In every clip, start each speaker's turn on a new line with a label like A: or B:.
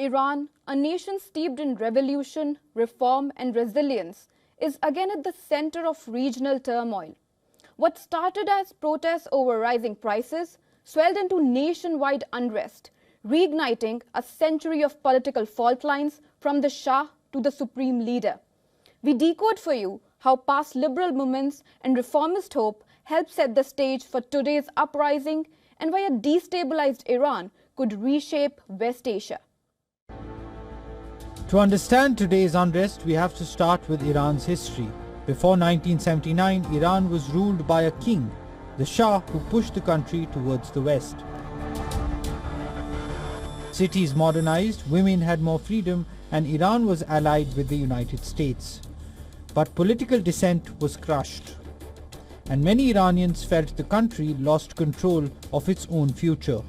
A: Iran, a nation steeped in revolution, reform and resilience, is again at the center of regional turmoil. What started as protests over rising prices swelled into nationwide unrest, reigniting a century of political fault lines from the Shah to the supreme leader. We decode for you how past liberal movements and reformist hope helped set the stage for today's uprising and why a destabilized Iran could reshape West Asia.
B: To understand today's unrest, we have to start with Iran's history. Before 1979, Iran was ruled by a king, the Shah, who pushed the country towards the west. Cities modernized, women had more freedom, and Iran was allied with the United States. But political dissent was crushed, and many Iranians felt the country lost control of its own future.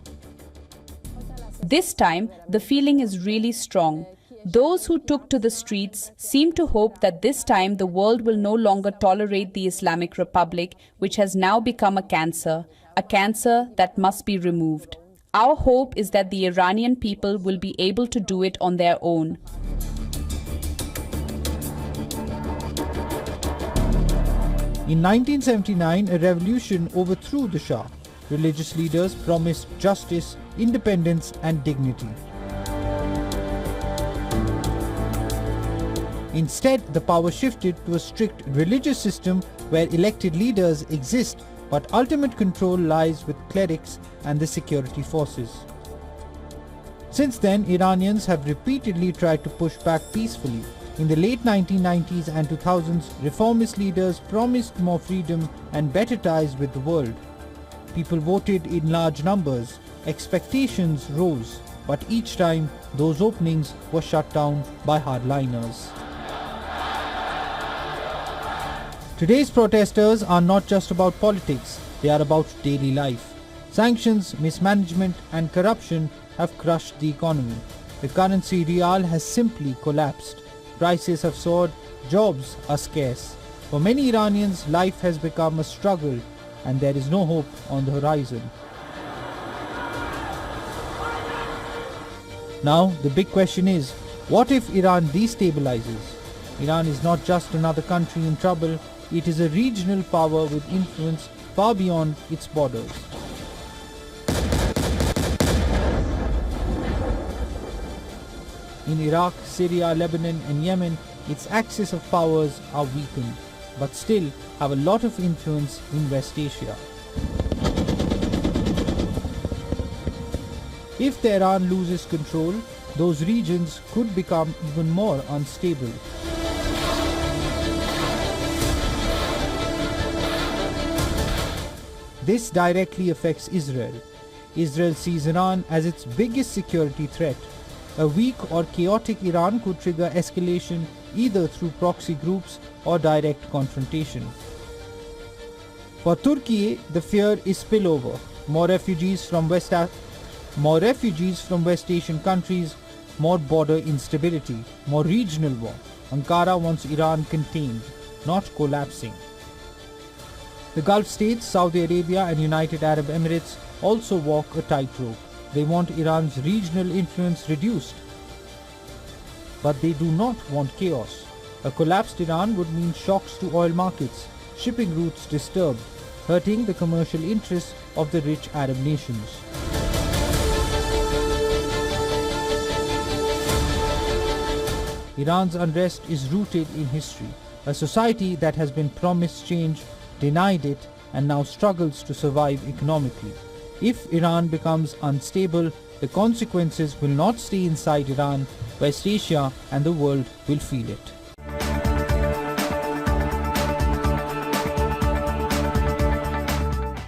C: This time, the feeling is really strong. Those who took to the streets seem to hope that this time the world will no longer tolerate the Islamic Republic, which has now become a cancer that must be removed. Our hope is that the Iranian people will be able to do it on their own.
B: In 1979, a revolution overthrew the Shah. Religious leaders promised justice, independence and dignity. Instead, the power shifted to a strict religious system where elected leaders exist, but ultimate control lies with clerics and the security forces. Since then, Iranians have repeatedly tried to push back peacefully. In the late 1990s and 2000s, reformist leaders promised more freedom and better ties with the world. People voted in large numbers, expectations rose, but each time those openings were shut down by hardliners. Today's protesters are not just about politics, they are about daily life. Sanctions, mismanagement and corruption have crushed the economy. The currency rial has simply collapsed. Prices have soared, jobs are scarce. For many Iranians, life has become a struggle and there is no hope on the horizon. Now, the big question is, what if Iran destabilizes? Iran is not just another country in trouble, it is a regional power with influence far beyond its borders. In Iraq, Syria, Lebanon and Yemen, its axis of powers are weakened, but still have a lot of influence in West Asia. If Tehran loses control, those regions could become even more unstable. This directly affects Israel. Israel sees Iran as its biggest security threat. A weak or chaotic Iran could trigger escalation either through proxy groups or direct confrontation. For Turkey, the fear is spillover. More refugees from West Asian countries, more border instability, more regional war. Ankara wants Iran contained, not collapsing. The Gulf states, Saudi Arabia and United Arab Emirates also walk a tightrope. They want Iran's regional influence reduced. But they do not want chaos. A collapsed Iran would mean shocks to oil markets, shipping routes disturbed, hurting the commercial interests of the rich Arab nations. Iran's unrest is rooted in history, a society that has been promised change, denied it, and now struggles to survive economically. If Iran becomes unstable, the consequences will not stay inside Iran. West Asia and the world will feel it.